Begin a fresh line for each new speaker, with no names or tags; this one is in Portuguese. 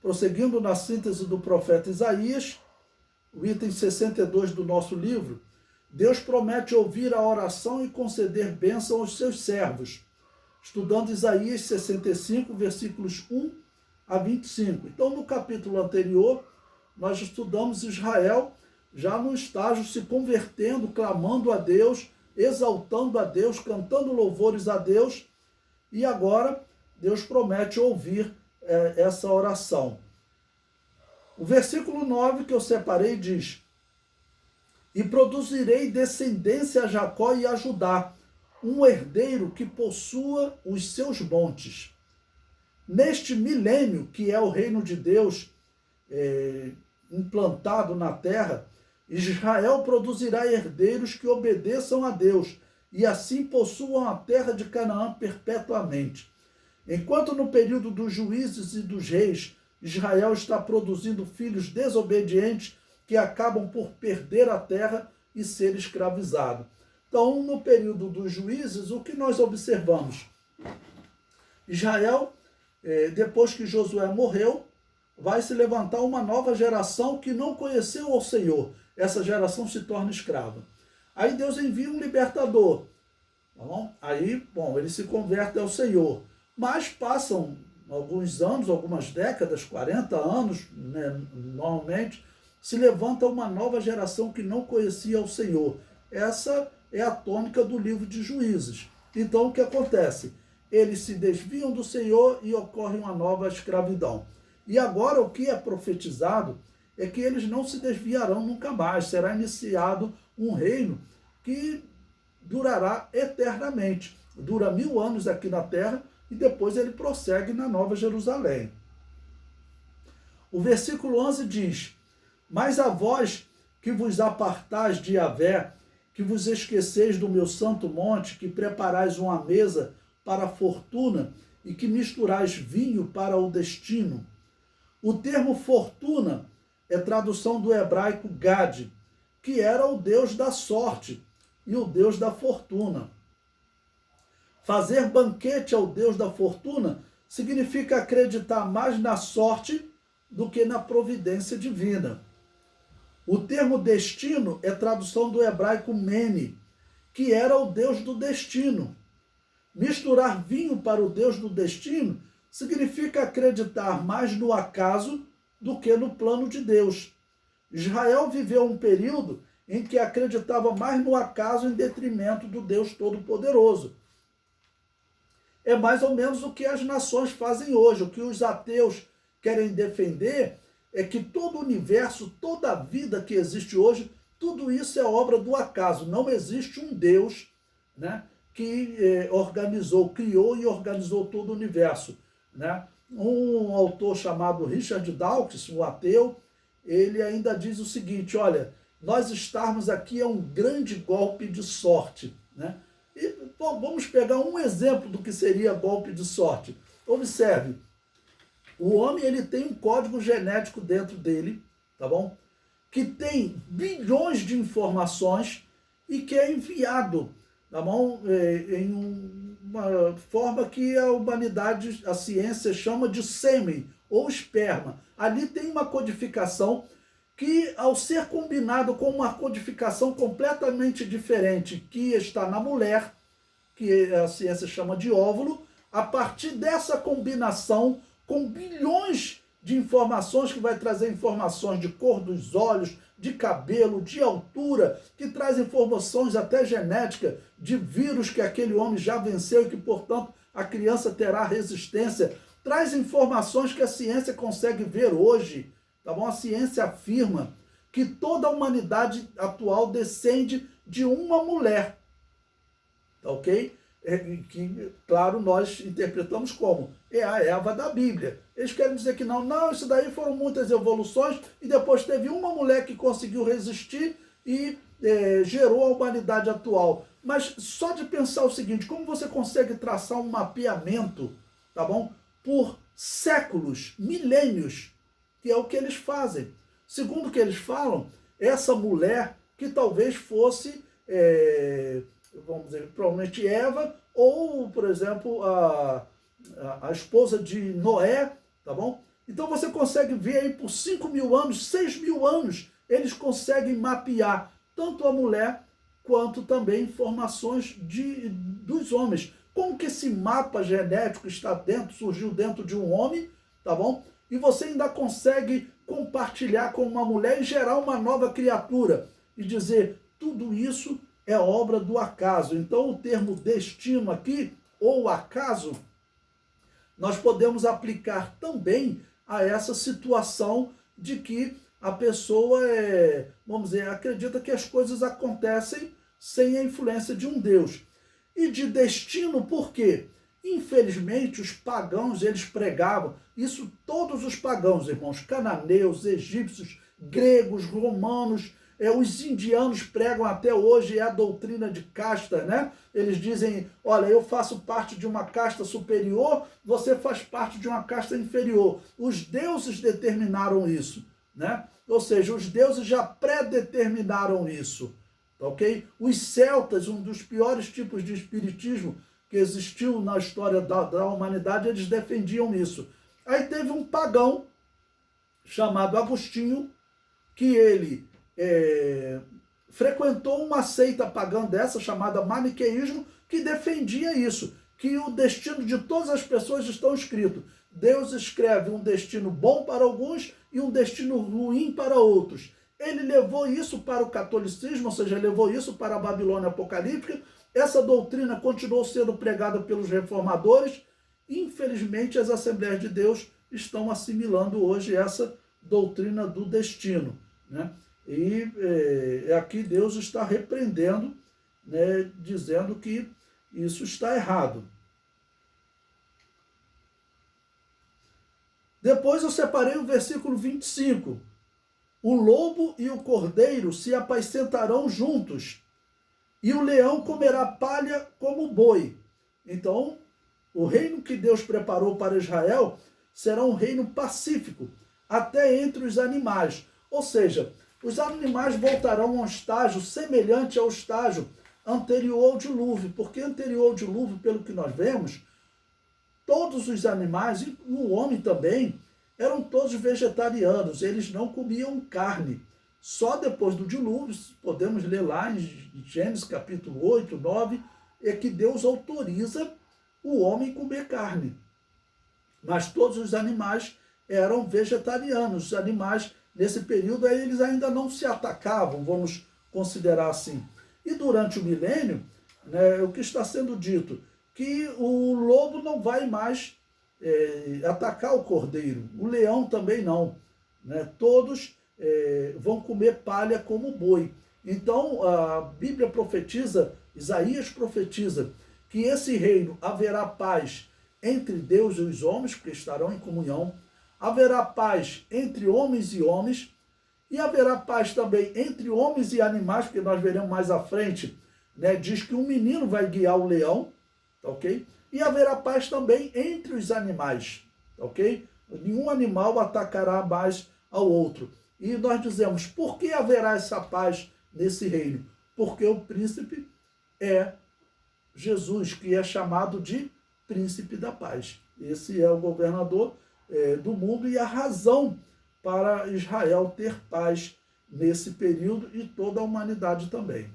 prosseguindo na síntese do profeta Isaías, o item 62 do nosso livro, Deus promete ouvir a oração e conceder bênção aos seus servos, estudando Isaías 65, versículos 1 a 25. Então, no capítulo anterior, nós estudamos Israel já no estágio se convertendo, clamando a Deus, exaltando a Deus, cantando louvores a Deus, e agora Deus promete ouvir essa oração. O versículo 9 que eu separei diz: E produzirei descendência a Jacó e a Judá, um herdeiro que possua os seus montes. Neste milênio, que é o reino de Deus implantado na terra, Israel produzirá herdeiros que obedeçam a Deus e assim possuam a terra de Canaã perpetuamente. Enquanto no período dos juízes e dos reis, Israel está produzindo filhos desobedientes que acabam por perder a terra e ser escravizado. Então, no período dos juízes, o que nós observamos? Israel, depois que Josué morreu, vai se levantar uma nova geração que não conheceu o Senhor. Essa geração se torna escrava. Aí Deus envia um libertador. Tá bom? Aí, ele se converte ao Senhor. Mas passam alguns anos, algumas décadas, 40 anos, né, normalmente, se levanta uma nova geração que não conhecia o Senhor. Essa é a tônica do livro de Juízes. Então, o que acontece? Eles se desviam do Senhor e ocorre uma nova escravidão. E agora o que é profetizado é que eles não se desviarão nunca mais. Será iniciado um reino que durará eternamente. Dura 1000 anos aqui na terra e depois ele prossegue na Nova Jerusalém. O versículo 11 diz: Mas a vós que vos apartais de Yahvé, que vos esqueceis do meu santo monte, que preparais uma mesa para a fortuna e que misturais vinho para o destino. O termo fortuna é tradução do hebraico Gad, que era o deus da sorte e o deus da fortuna. Fazer banquete ao deus da fortuna significa acreditar mais na sorte do que na providência divina. O termo destino é tradução do hebraico Mene, que era o deus do destino. Misturar vinho para o deus do destino significa acreditar mais no acaso do que no plano de Deus. Israel viveu um período em que acreditava mais no acaso em detrimento do Deus Todo-Poderoso. É mais ou menos o que as nações fazem hoje. O que os ateus querem defender é que todo o universo, toda a vida que existe hoje, tudo isso é obra do acaso. Não existe um Deus, né, que criou e organizou todo o universo. Né? Um autor chamado Richard Dawkins, um ateu, ele ainda diz o seguinte: olha, nós estarmos aqui é um grande golpe de sorte. Né? E, vamos pegar um exemplo do que seria golpe de sorte. Observe, o homem ele tem um código genético dentro dele, tá bom? Que tem bilhões de informações e que é enviado, tá bom? Em uma forma que a humanidade, a ciência chama de sêmen ou esperma. Ali tem uma codificação que, ao ser combinado com uma codificação completamente diferente que está na mulher, que a ciência chama de óvulo, a partir dessa combinação com bilhões de informações, que vai trazer informações de cor dos olhos, de cabelo, de altura, que traz informações até genética de vírus que aquele homem já venceu e que, portanto, a criança terá resistência. Traz informações que a ciência consegue ver hoje, tá bom? A ciência afirma que toda a humanidade atual descende de uma mulher, tá ok? Que, claro, nós interpretamos como é a Eva da Bíblia. Eles querem dizer que não, isso daí foram muitas evoluções e depois teve uma mulher que conseguiu resistir e gerou a humanidade atual. Mas só de pensar o seguinte: como você consegue traçar um mapeamento, tá bom, por séculos, milênios, que é o que eles fazem. Segundo o que eles falam, essa mulher que talvez fosse vamos dizer, provavelmente Eva, ou, por exemplo, a esposa de Noé, tá bom? Então você consegue ver aí por 5.000 anos, 6.000 anos, eles conseguem mapear tanto a mulher quanto também informações dos homens. Como que esse mapa genético está dentro, surgiu dentro de um homem, tá bom? E você ainda consegue compartilhar com uma mulher e gerar uma nova criatura. E dizer, tudo isso é obra do acaso. Então o termo destino aqui, ou acaso, nós podemos aplicar também a essa situação de que a pessoa vamos dizer, acredita que as coisas acontecem sem a influência de um Deus. E de destino, por quê? Infelizmente, os pagãos, eles pregavam, isso todos os pagãos, irmãos, cananeus, egípcios, gregos, romanos, os indianos pregam até hoje a doutrina de casta, né? Eles dizem, olha, eu faço parte de uma casta superior, você faz parte de uma casta inferior. Os deuses determinaram isso, né? Ou seja, os deuses já predeterminaram isso, ok? Os celtas, um dos piores tipos de espiritismo que existiu na história da humanidade, eles defendiam isso. Aí teve um pagão chamado Agostinho, que ele frequentou uma seita pagã dessa, chamada maniqueísmo, que defendia isso, que o destino de todas as pessoas estão escrito. Deus escreve um destino bom para alguns e um destino ruim para outros. Ele levou isso para o catolicismo, ou seja, levou isso para a Babilônia apocalíptica. Essa doutrina continuou sendo pregada pelos reformadores. Infelizmente, as Assembleias de Deus estão assimilando hoje essa doutrina do destino, né? E aqui Deus está repreendendo, né, dizendo que isso está errado. Depois eu separei o versículo 25. O lobo e o cordeiro se apacentarão juntos, e o leão comerá palha como o boi. Então, o reino que Deus preparou para Israel será um reino pacífico, até entre os animais. Ou seja, os animais voltarão a um estágio semelhante ao estágio anterior ao dilúvio, porque anterior ao dilúvio, pelo que nós vemos, todos os animais, e o homem também, eram todos vegetarianos, eles não comiam carne. Só depois do dilúvio, podemos ler lá em Gênesis capítulo 8, 9, é que Deus autoriza o homem comer carne. Mas todos os animais eram vegetarianos. Os animais, nesse período, eles ainda não se atacavam, vamos considerar assim. E durante o milênio, né, o que está sendo dito? Que o lobo não vai mais atacar o cordeiro, o leão também não, né? Todos vão comer palha como boi. Então a Bíblia profetiza, Isaías profetiza, que esse reino haverá paz entre Deus e os homens, porque estarão em comunhão, haverá paz entre homens e homens, e haverá paz também entre homens e animais, porque nós veremos mais à frente, né? Diz que um menino vai guiar o leão, ok? E haverá paz também entre os animais, ok? Nenhum animal atacará mais ao outro. E nós dizemos, por que haverá essa paz nesse reino? Porque o príncipe é Jesus, que é chamado de príncipe da paz. Esse é o governador do mundo e a razão para Israel ter paz nesse período e toda a humanidade também.